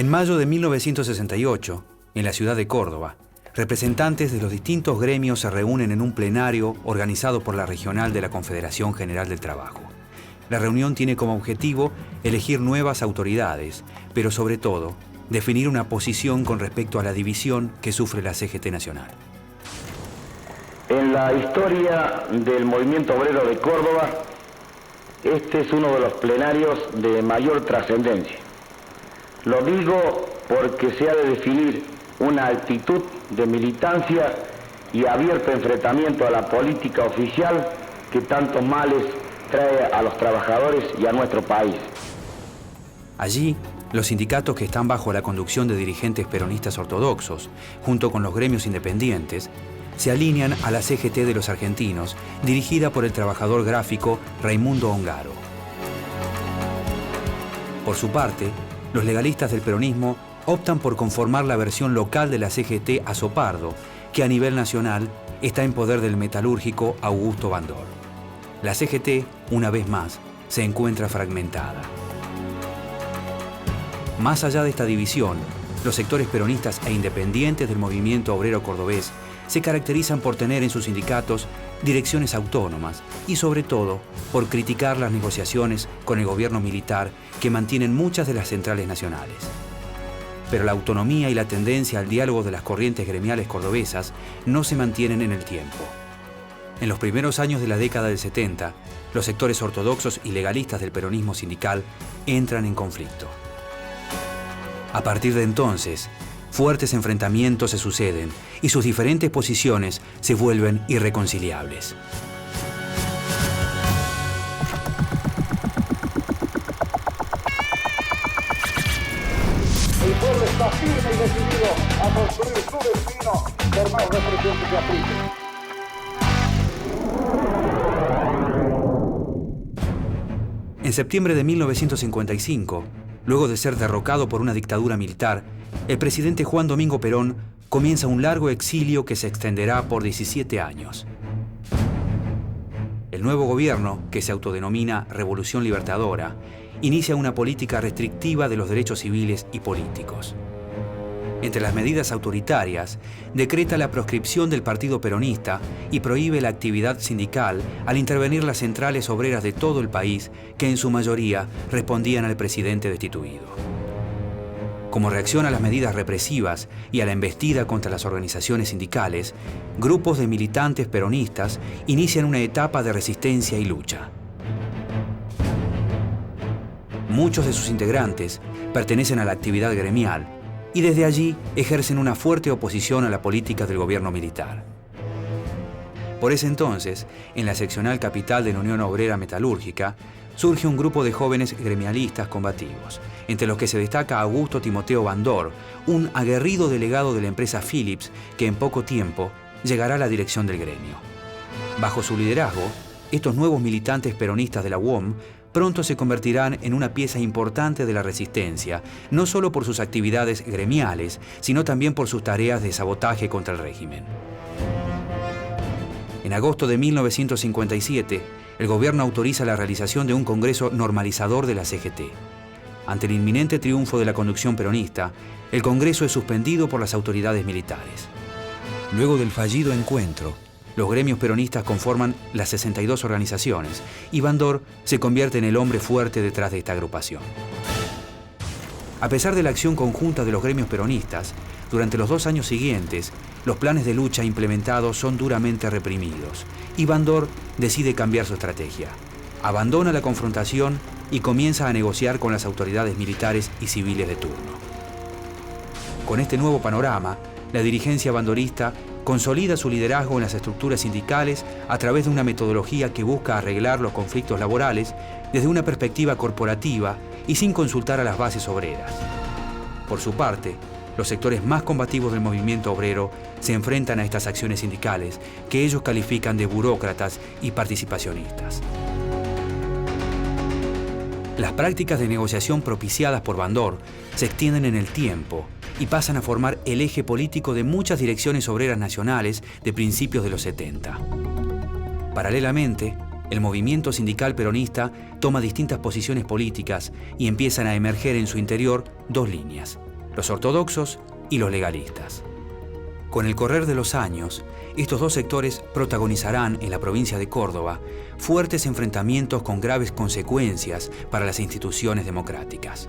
En mayo de 1968, en la ciudad de Córdoba, representantes de los distintos gremios se reúnen en un plenario organizado por la Regional de la Confederación General del Trabajo. La reunión tiene como objetivo elegir nuevas autoridades, pero sobre todo, definir una posición con respecto a la división que sufre la CGT Nacional. En la historia del movimiento obrero de Córdoba, este es uno de los plenarios de mayor trascendencia. Lo digo porque se ha de definir una actitud de militancia y abierto enfrentamiento a la política oficial que tantos males trae a los trabajadores y a nuestro país. Allí, los sindicatos que están bajo la conducción de dirigentes peronistas ortodoxos, junto con los gremios independientes, se alinean a la CGT de los argentinos, dirigida por el trabajador gráfico Raimundo Ongaro. Por su parte, los legalistas del peronismo optan por conformar la versión local de la CGT Azopardo, que a nivel nacional está en poder del metalúrgico Augusto Bandor. La CGT, una vez más, se encuentra fragmentada. Más allá de esta división, los sectores peronistas e independientes del movimiento obrero cordobés se caracterizan por tener en sus sindicatos direcciones autónomas y, sobre todo, por criticar las negociaciones con el gobierno militar que mantienen muchas de las centrales nacionales. Pero la autonomía y la tendencia al diálogo de las corrientes gremiales cordobesas no se mantienen en el tiempo. En los primeros años de la década del 70, los sectores ortodoxos y legalistas del peronismo sindical entran en conflicto. A partir de entonces, fuertes enfrentamientos se suceden y sus diferentes posiciones se vuelven irreconciliables. El pueblo está firme y decidido a construir su destino por más represión que se aplique. En septiembre de 1955, luego de ser derrocado por una dictadura militar, el presidente Juan Domingo Perón comienza un largo exilio que se extenderá por 17 años. El nuevo gobierno, que se autodenomina Revolución Libertadora, inicia una política restrictiva de los derechos civiles y políticos. Entre las medidas autoritarias, decreta la proscripción del Partido Peronista y prohíbe la actividad sindical al intervenir las centrales obreras de todo el país, que en su mayoría respondían al presidente destituido. Como reacción a las medidas represivas y a la embestida contra las organizaciones sindicales, grupos de militantes peronistas inician una etapa de resistencia y lucha. Muchos de sus integrantes pertenecen a la actividad gremial y desde allí ejercen una fuerte oposición a la política del gobierno militar. Por ese entonces, en la seccional capital de la Unión Obrera Metalúrgica, surge un grupo de jóvenes gremialistas combativos, entre los que se destaca Augusto Timoteo Bandor, un aguerrido delegado de la empresa Philips que en poco tiempo llegará a la dirección del gremio. Bajo su liderazgo, estos nuevos militantes peronistas de la UOM pronto se convertirán en una pieza importante de la resistencia, no solo por sus actividades gremiales, sino también por sus tareas de sabotaje contra el régimen. En agosto de 1957, el gobierno autoriza la realización de un congreso normalizador de la CGT. Ante el inminente triunfo de la conducción peronista, el congreso es suspendido por las autoridades militares. Luego del fallido encuentro, los gremios peronistas conforman las 62 organizaciones y Bandor se convierte en el hombre fuerte detrás de esta agrupación. A pesar de la acción conjunta de los gremios peronistas, durante los 2 años siguientes, los planes de lucha implementados son duramente reprimidos y Bandor decide cambiar su estrategia. Abandona la confrontación y comienza a negociar con las autoridades militares y civiles de turno. Con este nuevo panorama, la dirigencia bandorista consolida su liderazgo en las estructuras sindicales a través de una metodología que busca arreglar los conflictos laborales desde una perspectiva corporativa y sin consultar a las bases obreras. Por su parte, los sectores más combativos del movimiento obrero se enfrentan a estas acciones sindicales que ellos califican de burócratas y participacionistas. Las prácticas de negociación propiciadas por Bandor se extienden en el tiempo y pasan a formar el eje político de muchas direcciones obreras nacionales de principios de los 70. Paralelamente, el movimiento sindical peronista toma distintas posiciones políticas y empiezan a emerger en su interior 2 líneas: los ortodoxos y los legalistas. Con el correr de los años, estos dos sectores protagonizarán en la provincia de Córdoba fuertes enfrentamientos con graves consecuencias para las instituciones democráticas.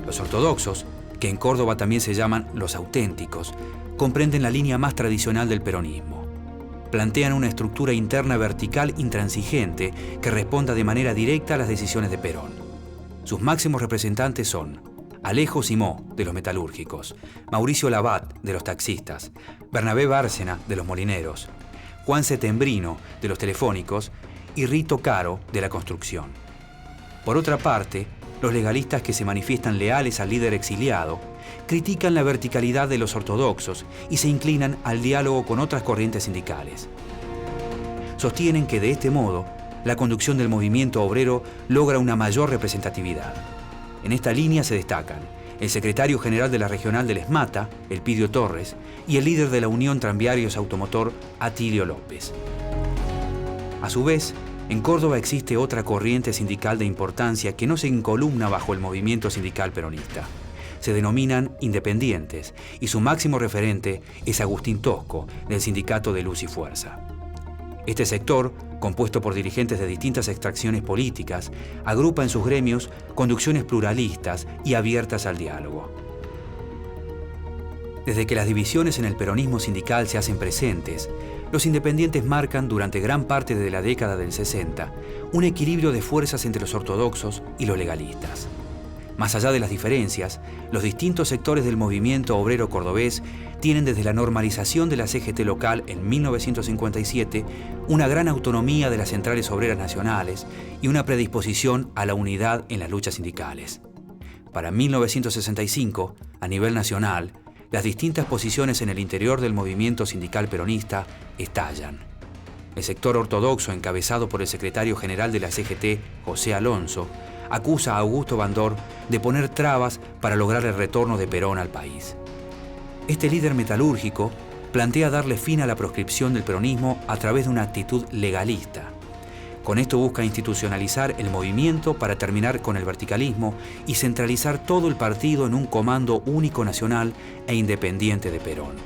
Los ortodoxos, que en Córdoba también se llaman los auténticos, comprenden la línea más tradicional del peronismo. Plantean una estructura interna vertical intransigente que responda de manera directa a las decisiones de Perón. Sus máximos representantes son Alejo Simó, de los metalúrgicos, Mauricio Labat, de los taxistas, Bernabé Bárcena, de los molineros, Juan Setembrino, de los telefónicos, y Rito Caro, de la construcción. Por otra parte, los legalistas, que se manifiestan leales al líder exiliado, critican la verticalidad de los ortodoxos y se inclinan al diálogo con otras corrientes sindicales. Sostienen que de este modo, la conducción del movimiento obrero logra una mayor representatividad. En esta línea se destacan el secretario general de la regional del ESMATA, Elpidio Torres, y el líder de la Unión Tranviarios Automotor, Atilio López. A su vez, en Córdoba existe otra corriente sindical de importancia que no se encolumna bajo el movimiento sindical peronista. Se denominan independientes y su máximo referente es Agustín Tosco, del Sindicato de Luz y Fuerza. Este sector, compuesto por dirigentes de distintas extracciones políticas, agrupa en sus gremios conducciones pluralistas y abiertas al diálogo. Desde que las divisiones en el peronismo sindical se hacen presentes, los independientes marcan durante gran parte de la década del 60 un equilibrio de fuerzas entre los ortodoxos y los legalistas. Más allá de las diferencias, los distintos sectores del movimiento obrero cordobés tienen desde la normalización de la CGT local en 1957 una gran autonomía de las centrales obreras nacionales y una predisposición a la unidad en las luchas sindicales. Para 1965, a nivel nacional, las distintas posiciones en el interior del movimiento sindical peronista estallan. El sector ortodoxo, encabezado por el secretario general de la CGT, José Alonso, acusa a Augusto Bandor de poner trabas para lograr el retorno de Perón al país. Este líder metalúrgico plantea darle fin a la proscripción del peronismo a través de una actitud legalista. Con esto busca institucionalizar el movimiento para terminar con el verticalismo y centralizar todo el partido en un comando único nacional e independiente de Perón.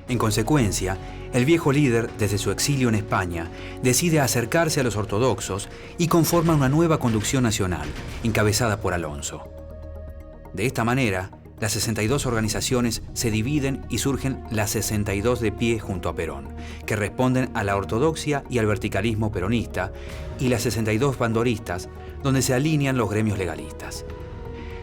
En consecuencia, el viejo líder, desde su exilio en España, decide acercarse a los ortodoxos y conforma una nueva conducción nacional, encabezada por Alonso. De esta manera, las 62 organizaciones se dividen y surgen las 62 de pie junto a Perón, que responden a la ortodoxia y al verticalismo peronista, y las 62 bandoristas, donde se alinean los gremios legalistas.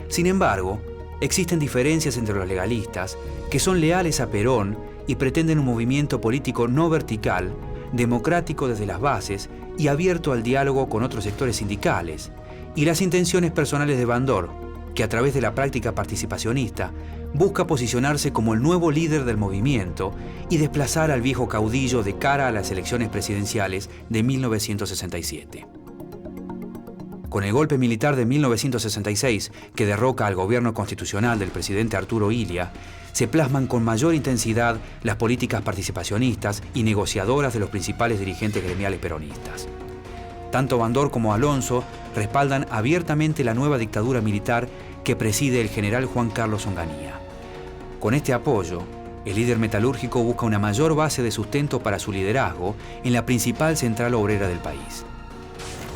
Sin embargo, existen diferencias entre los legalistas, que son leales a Perón y pretenden un movimiento político no vertical, democrático desde las bases y abierto al diálogo con otros sectores sindicales, y las intenciones personales de Bandor, que a través de la práctica participacionista busca posicionarse como el nuevo líder del movimiento y desplazar al viejo caudillo de cara a las elecciones presidenciales de 1967. Con el golpe militar de 1966, que derroca al gobierno constitucional del presidente Arturo Illia, se plasman con mayor intensidad las políticas participacionistas y negociadoras de los principales dirigentes gremiales peronistas. Tanto Bandor como Alonso respaldan abiertamente la nueva dictadura militar que preside el general Juan Carlos Onganía. Con este apoyo, el líder metalúrgico busca una mayor base de sustento para su liderazgo en la principal central obrera del país.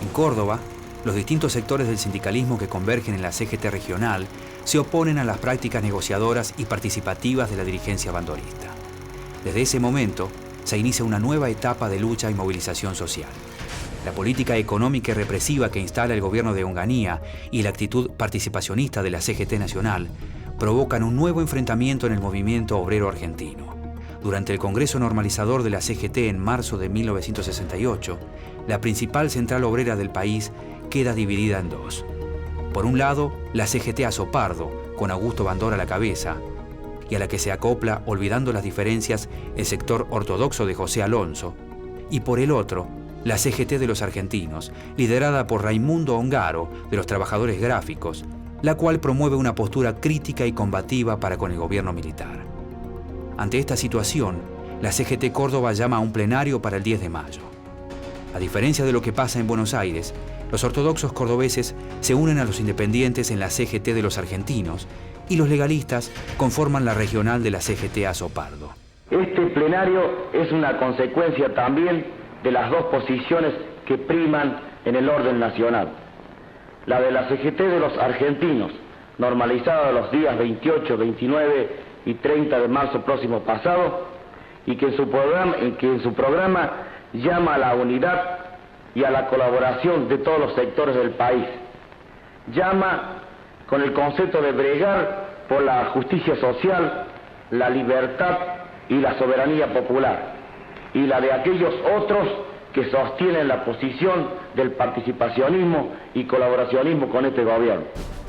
En Córdoba, los distintos sectores del sindicalismo que convergen en la CGT regional se oponen a las prácticas negociadoras y participativas de la dirigencia bandorista. Desde ese momento, se inicia una nueva etapa de lucha y movilización social. La política económica y represiva que instala el gobierno de Onganía y la actitud participacionista de la CGT nacional provocan un nuevo enfrentamiento en el movimiento obrero argentino. Durante el Congreso Normalizador de la CGT en marzo de 1968, la principal central obrera del país queda dividida en dos. Por un lado, la CGT Azopardo, con Augusto Bandor a la cabeza, y a la que se acopla, olvidando las diferencias, el sector ortodoxo de José Alonso, y por el otro, la CGT de los argentinos, liderada por Raimundo Ongaro, de los trabajadores gráficos, la cual promueve una postura crítica y combativa para con el gobierno militar. Ante esta situación, la CGT Córdoba llama a un plenario para el 10 de mayo. A diferencia de lo que pasa en Buenos Aires, los ortodoxos cordobeses se unen a los independientes en la CGT de los argentinos y los legalistas conforman la regional de la CGT Azopardo. Este plenario es una consecuencia también de las dos posiciones que priman en el orden nacional. La de la CGT de los argentinos, normalizada los días 28, 29 y 30 de marzo próximo pasado, y que en su programa llama a la unidad y a la colaboración de todos los sectores del país. Llama con el concepto de bregar por la justicia social, la libertad y la soberanía popular, y la de aquellos otros que sostienen la posición del participacionismo y colaboracionismo con este gobierno.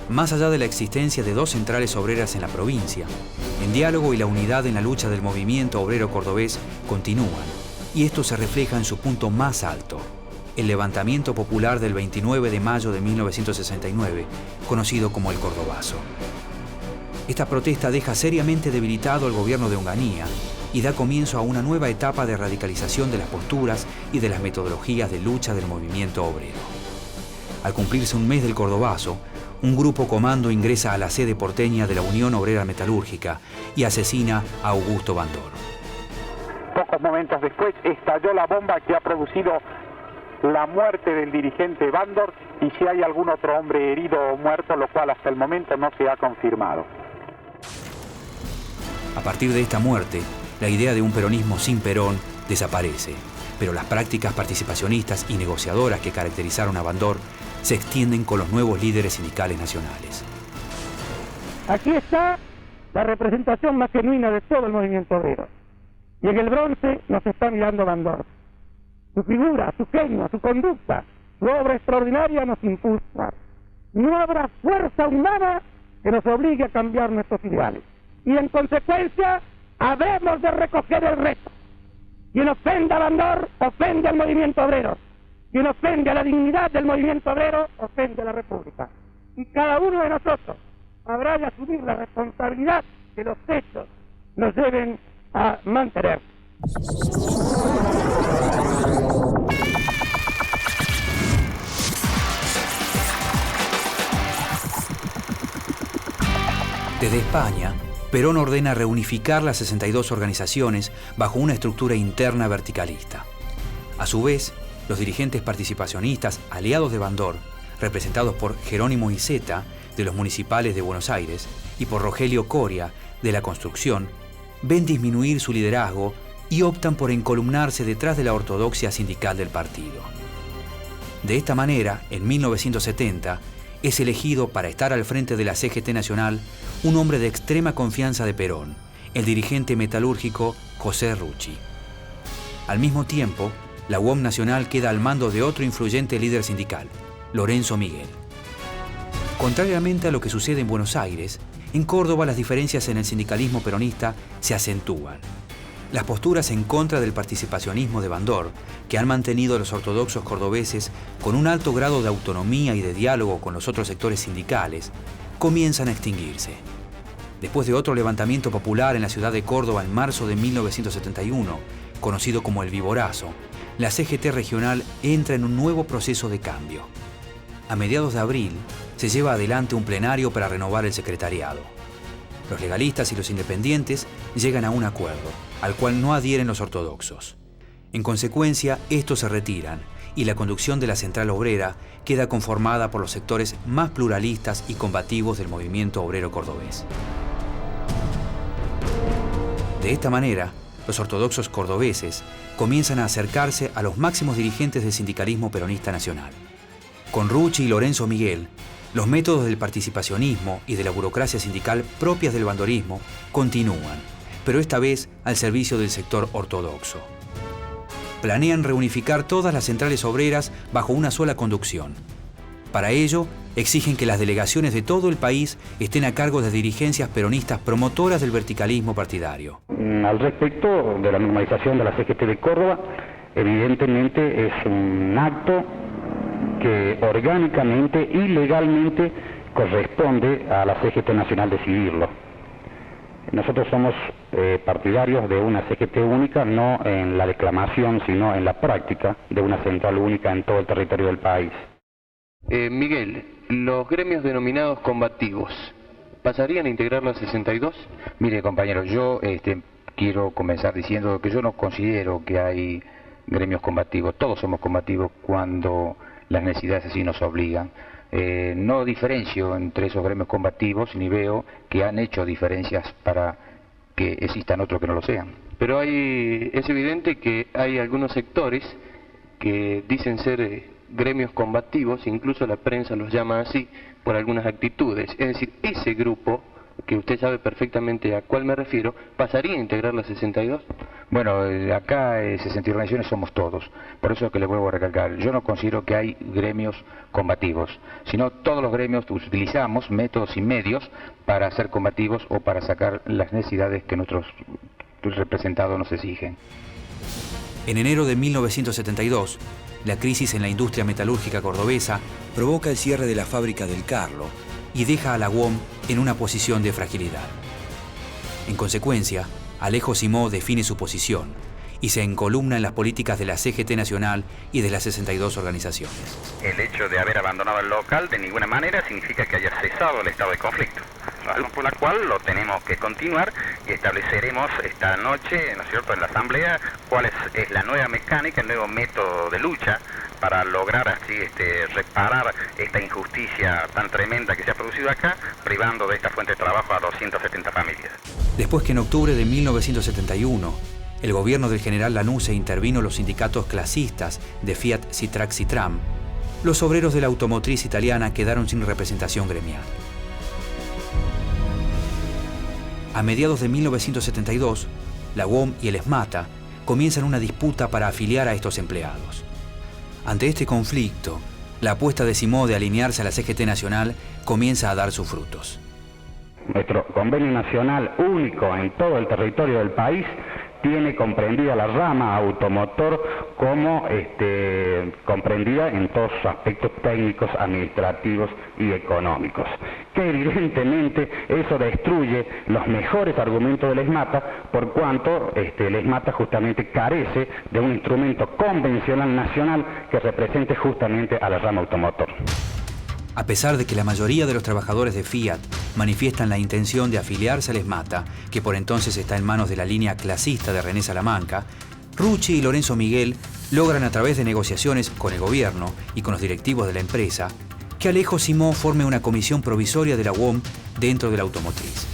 Más allá de la existencia de dos centrales obreras en la provincia, el diálogo y la unidad en la lucha del movimiento obrero cordobés continúan, y esto se refleja en su punto más alto, el levantamiento popular del 29 de mayo de 1969, conocido como el Cordobazo. Esta protesta deja seriamente debilitado al gobierno de Onganía y da comienzo a una nueva etapa de radicalización de las posturas y de las metodologías de lucha del movimiento obrero. Al cumplirse un mes del Cordobazo, un grupo comando ingresa a la sede porteña de la Unión Obrera Metalúrgica y asesina a Augusto Bandor. Pocos momentos después estalló la bomba que ha producido la muerte del dirigente Bandor y si hay algún otro hombre herido o muerto, lo cual hasta el momento no se ha confirmado. A partir de esta muerte, la idea de un peronismo sin Perón desaparece, pero las prácticas participacionistas y negociadoras que caracterizaron a Bandor se extienden con los nuevos líderes sindicales nacionales. Aquí está la representación más genuina de todo el movimiento obrero. Y en el bronce nos está mirando Bandor. Su figura, su genio, su conducta, su obra extraordinaria nos impulsa. No habrá fuerza humana que nos obligue a cambiar nuestros ideales. Y en consecuencia, habremos de recoger el reto. Quien ofenda a Bandor, ofende al movimiento obrero. Quien ofende a la dignidad del movimiento obrero, ofende a la República. Y cada uno de nosotros habrá de asumir la responsabilidad que los hechos nos deben a mantener. Desde España, Perón ordena reunificar las 62 organizaciones bajo una estructura interna verticalista. A su vez, los dirigentes participacionistas aliados de Bandor, representados por Jerónimo Iceta, de los municipales de Buenos Aires, y por Rogelio Coria, de la construcción, ven disminuir su liderazgo y optan por encolumnarse detrás de la ortodoxia sindical del partido. De esta manera, en 1970, es elegido para estar al frente de la CGT Nacional un hombre de extrema confianza de Perón, el dirigente metalúrgico José Rucci. Al mismo tiempo, la UOM Nacional queda al mando de otro influyente líder sindical, Lorenzo Miguel. Contrariamente a lo que sucede en Buenos Aires, en Córdoba las diferencias en el sindicalismo peronista se acentúan. Las posturas en contra del participacionismo de Bandor, que han mantenido a los ortodoxos cordobeses con un alto grado de autonomía y de diálogo con los otros sectores sindicales, comienzan a extinguirse. Después de otro levantamiento popular en la ciudad de Córdoba en marzo de 1971, conocido como el Viborazo, la CGT regional entra en un nuevo proceso de cambio. A mediados de abril, se lleva adelante un plenario para renovar el secretariado. Los legalistas y los independientes llegan a un acuerdo, al cual no adhieren los ortodoxos. En consecuencia, estos se retiran y la conducción de la Central Obrera queda conformada por los sectores más pluralistas y combativos del movimiento obrero cordobés. De esta manera, los ortodoxos cordobeses comienzan a acercarse a los máximos dirigentes del sindicalismo peronista nacional. Con Rucci y Lorenzo Miguel, los métodos del participacionismo y de la burocracia sindical propias del bandorismo continúan, pero esta vez al servicio del sector ortodoxo. Planean reunificar todas las centrales obreras bajo una sola conducción. Para ello, exigen que las delegaciones de todo el país estén a cargo de dirigencias peronistas promotoras del verticalismo partidario. Al respecto de la normalización de la CGT de Córdoba, evidentemente es un acto que orgánicamente y legalmente corresponde a la CGT Nacional decidirlo. Nosotros somos partidarios de una CGT única, no en la declamación, sino en la práctica de una central única en todo el territorio del país. Miguel, los gremios denominados combativos, ¿pasarían a integrar la 62? Mire, compañero, yo quiero comenzar diciendo que yo no considero que hay gremios combativos. Todos somos combativos cuando las necesidades así nos obligan. No diferencio entre esos gremios combativos ni veo que han hecho diferencias para que existan otros que no lo sean. Pero es evidente que hay algunos sectores que dicen ser gremios combativos, incluso la prensa los llama así por algunas actitudes. Es decir, ese grupo, que usted sabe perfectamente a cuál me refiero, ¿pasaría a integrar la 62? Bueno, acá 60 organizaciones somos todos, por eso es que le vuelvo a recalcar, yo no considero que hay gremios combativos, sino todos los gremios utilizamos métodos y medios para ser combativos o para sacar las necesidades que nuestros representados nos exigen. En enero de 1972, la crisis en la industria metalúrgica cordobesa provoca el cierre de la fábrica del Carlo y deja a la UOM en una posición de fragilidad. En consecuencia, Alejo Simó define su posición y se encolumna en las políticas de la CGT Nacional y de las 62 organizaciones. El hecho de haber abandonado el local de ninguna manera significa que haya cesado el estado de conflicto, razón por la cual lo tenemos que continuar y estableceremos esta noche, ¿no es cierto?, en la asamblea cuál es la nueva mecánica, el nuevo método de lucha para lograr así reparar esta injusticia tan tremenda que se ha producido acá, privando de esta fuente de trabajo a 270 familias. Después que en octubre de 1971 el gobierno del general Lanusse intervino los sindicatos clasistas de Fiat, Citrax y Tram, los obreros de la automotriz italiana quedaron sin representación gremial. A mediados de 1972, la UOM y el SMATA comienzan una disputa para afiliar a estos empleados. Ante este conflicto, la apuesta de Simó de alinearse a la CGT Nacional comienza a dar sus frutos. Nuestro convenio nacional único en todo el territorio del país tiene comprendida la rama automotor como comprendida en todos sus aspectos técnicos, administrativos y económicos. Que evidentemente eso destruye los mejores argumentos del SMATA, por cuanto el SMATA justamente carece de un instrumento convencional nacional que represente justamente a la rama automotor. A pesar de que la mayoría de los trabajadores de Fiat manifiestan la intención de afiliarse al SMATA, que por entonces está en manos de la línea clasista de René Salamanca, Rucci y Lorenzo Miguel logran a través de negociaciones con el gobierno y con los directivos de la empresa que Alejo Simó forme una comisión provisoria de la UOM dentro de la automotriz.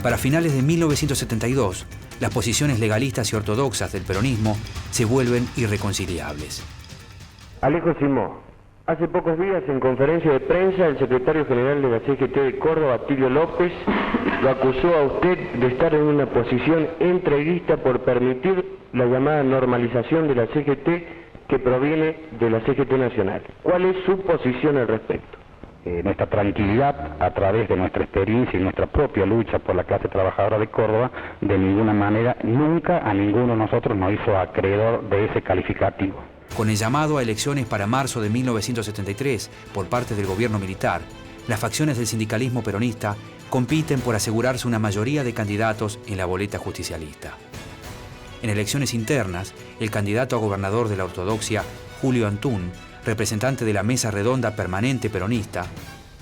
Para finales de 1972, las posiciones legalistas y ortodoxas del peronismo se vuelven irreconciliables. Alejo Simó. Hace pocos días, en conferencia de prensa, el secretario general de la CGT de Córdoba, Atilio López, lo acusó a usted de estar en una posición entreguista por permitir la llamada normalización de la CGT que proviene de la CGT Nacional. ¿Cuál es su posición al respecto? Nuestra tranquilidad a través de nuestra experiencia y nuestra propia lucha por la clase trabajadora de Córdoba, de ninguna manera, nunca a ninguno de nosotros nos hizo acreedor de ese calificativo. Con el llamado a elecciones para marzo de 1973 por parte del gobierno militar, las facciones del sindicalismo peronista compiten por asegurarse una mayoría de candidatos en la boleta justicialista. En elecciones internas, el candidato a gobernador de la ortodoxia, Julio Antún, representante de la mesa redonda permanente peronista,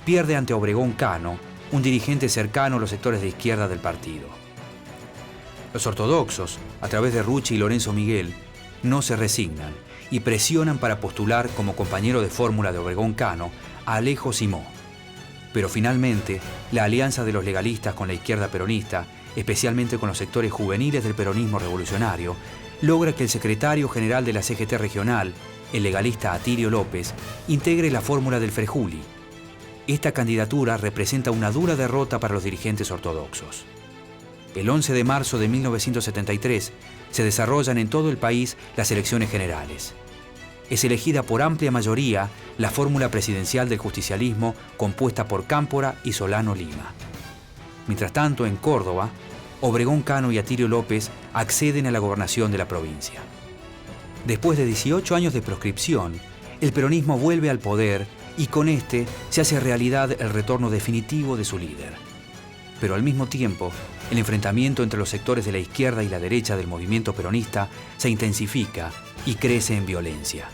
pierde ante Obregón Cano, un dirigente cercano a los sectores de izquierda del partido. Los ortodoxos, a través de Rucci y Lorenzo Miguel, no se resignan y presionan para postular como compañero de fórmula de Obregón Cano a Alejo Simó. Pero finalmente, la alianza de los legalistas con la izquierda peronista, especialmente con los sectores juveniles del peronismo revolucionario, logra que el secretario general de la CGT regional, el legalista Atilio López, integre la fórmula del Frejuli. Esta candidatura representa una dura derrota para los dirigentes ortodoxos. El 11 de marzo de 1973 se desarrollan en todo el país las elecciones generales. Es elegida por amplia mayoría la fórmula presidencial del justicialismo compuesta por Cámpora y Solano Lima. Mientras tanto, en Córdoba, Obregón Cano y Atilio López acceden a la gobernación de la provincia. Después de 18 años de proscripción, el peronismo vuelve al poder y con este se hace realidad el retorno definitivo de su líder. Pero al mismo tiempo, el enfrentamiento entre los sectores de la izquierda y la derecha del movimiento peronista se intensifica y crece en violencia.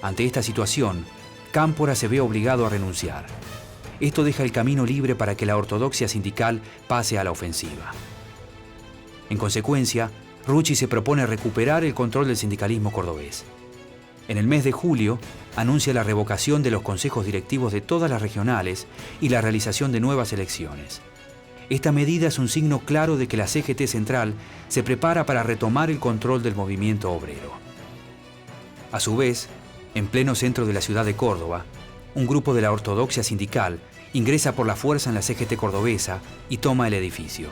Ante esta situación, Cámpora se ve obligado a renunciar. Esto deja el camino libre para que la ortodoxia sindical pase a la ofensiva. En consecuencia, Rucci se propone recuperar el control del sindicalismo cordobés. En el mes de julio, anuncia la revocación de los consejos directivos de todas las regionales y la realización de nuevas elecciones. Esta medida es un signo claro de que la CGT Central se prepara para retomar el control del movimiento obrero. A su vez, en pleno centro de la ciudad de Córdoba, un grupo de la ortodoxia sindical ingresa por la fuerza en la CGT cordobesa y toma el edificio.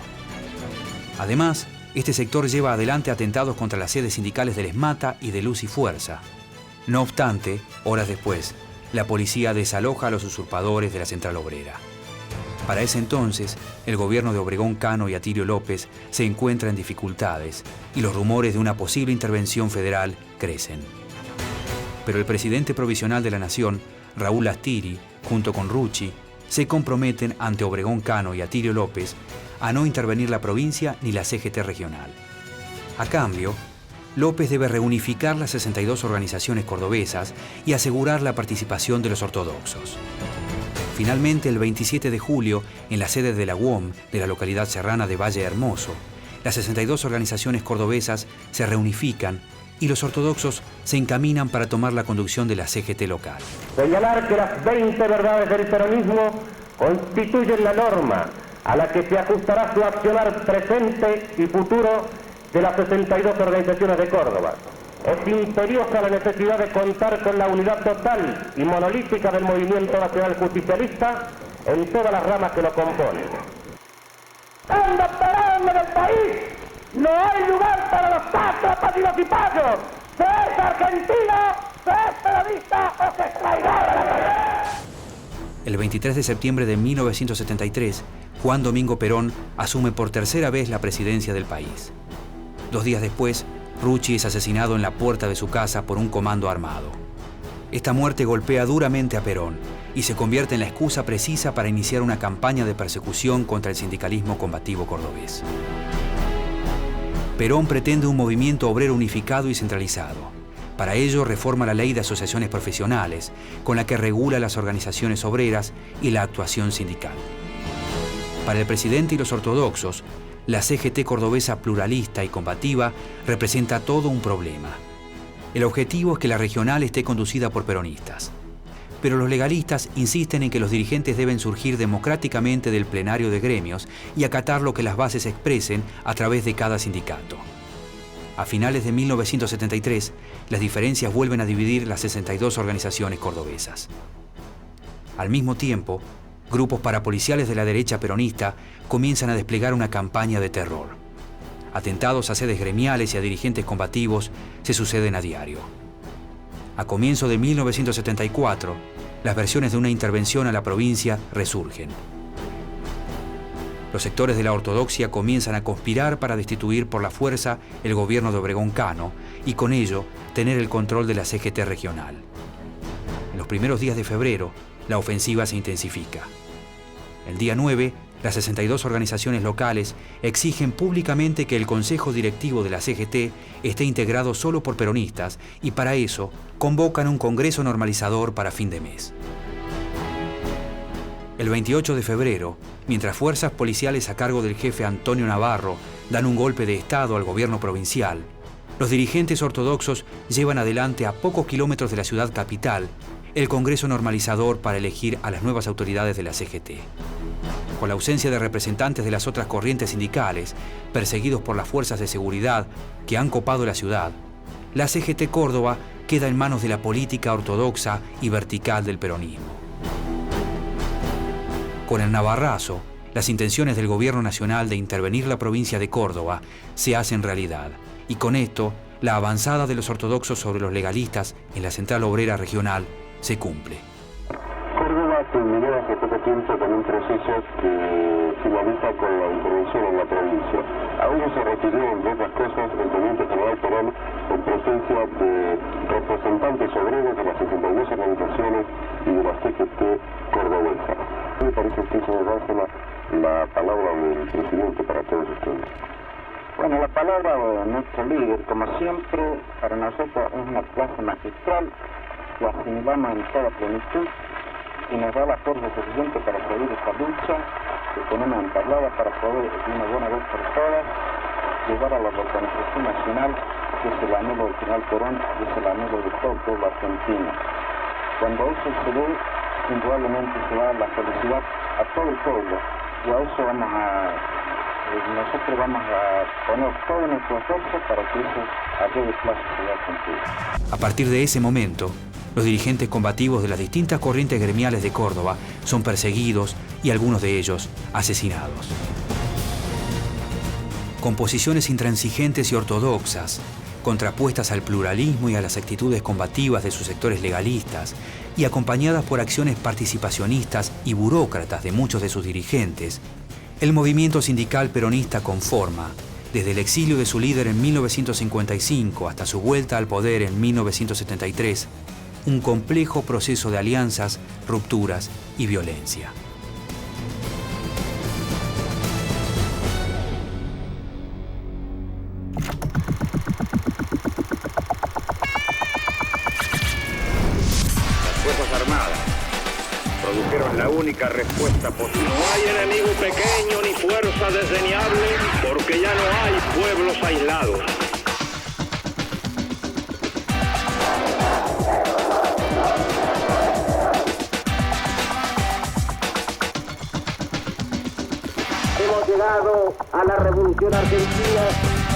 Además, este sector lleva adelante atentados contra las sedes sindicales del ESMATA y de Luz y Fuerza. No obstante, horas después, la policía desaloja a los usurpadores de la Central Obrera. Para ese entonces, el gobierno de Obregón Cano y Atilio López se encuentra en dificultades y los rumores de una posible intervención federal crecen. Pero el presidente provisional de la Nación, Raúl Lastiri, junto con Rucci, se comprometen ante Obregón Cano y Atilio López a no intervenir la provincia ni la CGT regional. A cambio, López debe reunificar las 62 organizaciones cordobesas y asegurar la participación de los ortodoxos. Finalmente, el 27 de julio, en la sede de la UOM de la localidad serrana de Valle Hermoso, las 62 organizaciones cordobesas se reunifican y los ortodoxos se encaminan para tomar la conducción de la CGT local. Señalar que las 20 verdades del peronismo constituyen la norma a la que se ajustará su accionar presente y futuro de las 62 organizaciones de Córdoba. Es imperiosa la necesidad de contar con la unidad total y monolítica del movimiento nacional justicialista en todas las ramas que lo componen. ¡Anda parando en el país! ¡No hay lugar para los sátrapas y los cipayos! ¡Se es argentino, se es peronista o se es traidor a la verdad! El 23 de septiembre de 1973, Juan Domingo Perón asume por tercera vez la presidencia del país. 2 días después, Rucci es asesinado en la puerta de su casa por un comando armado. Esta muerte golpea duramente a Perón y se convierte en la excusa precisa para iniciar una campaña de persecución contra el sindicalismo combativo cordobés. Perón pretende un movimiento obrero unificado y centralizado. Para ello reforma la ley de asociaciones profesionales, con la que regula las organizaciones obreras y la actuación sindical. Para el presidente y los ortodoxos, la CGT cordobesa pluralista y combativa representa todo un problema. El objetivo es que la regional esté conducida por peronistas. Pero los legalistas insisten en que los dirigentes deben surgir democráticamente del plenario de gremios y acatar lo que las bases expresen a través de cada sindicato. A finales de 1973, las diferencias vuelven a dividir las 62 organizaciones cordobesas. Al mismo tiempo, grupos parapoliciales de la derecha peronista comienzan a desplegar una campaña de terror. Atentados a sedes gremiales y a dirigentes combativos se suceden a diario. A comienzo de 1974, las versiones de una intervención a la provincia resurgen. Los sectores de la ortodoxia comienzan a conspirar para destituir por la fuerza el gobierno de Obregón Cano y con ello tener el control de la CGT regional. En los primeros días de febrero, la ofensiva se intensifica. El día 9, las 62 organizaciones locales exigen públicamente que el Consejo Directivo de la CGT esté integrado solo por peronistas y para eso convocan un congreso normalizador para fin de mes. El 28 de febrero, mientras fuerzas policiales a cargo del jefe Antonio Navarro dan un golpe de Estado al gobierno provincial, los dirigentes ortodoxos llevan adelante a pocos kilómetros de la ciudad capital el Congreso Normalizador para elegir a las nuevas autoridades de la CGT. Con la ausencia de representantes de las otras corrientes sindicales, perseguidos por las fuerzas de seguridad que han copado la ciudad, la CGT Córdoba queda en manos de la política ortodoxa y vertical del peronismo. Con el navarrazo, las intenciones del gobierno nacional de intervenir la provincia de Córdoba se hacen realidad, y con esto, la avanzada de los ortodoxos sobre los legalistas en la Central Obrera Regional se cumple. Córdoba terminó hace poco tiempo con un proceso que finaliza con la intervención en la provincia. A ello se refirió, entre otras cosas, el teniente general Perón en presencia de representantes obreros de las 62 organizaciones y de la CGT cordobesa. me parece que eso es la palabra del presidente para todos ustedes. Bueno, la palabra de nuestro líder, como siempre, para nosotros es una clase magistral, la asimilamos en toda plenitud y nos da la fuerza suficiente para seguir esta lucha que tenemos entablada para poder, de una buena vez por todas, llegar a la organización nacional, que es el anhelo del general Perón y es el anhelo de todo el pueblo argentino. Cuando eso se dé, indudablemente se da la felicidad a todo el pueblo y a eso nosotros vamos a poner todo nuestro esfuerzo para que eso a breve plazo se vea cumplido. A partir de ese momento, los dirigentes combativos de las distintas corrientes gremiales de Córdoba son perseguidos y algunos de ellos asesinados. Con posiciones intransigentes y ortodoxas, contrapuestas al pluralismo y a las actitudes combativas de sus sectores legalistas, y acompañadas por acciones participacionistas y burócratas de muchos de sus dirigentes, el movimiento sindical peronista conforma, desde el exilio de su líder en 1955 hasta su vuelta al poder en 1973, un complejo proceso de alianzas, rupturas y violencia. Produjeron la única respuesta posible. No hay enemigo pequeño ni fuerza desdeñable, porque ya no hay pueblos aislados. Hemos llegado a la Revolución Argentina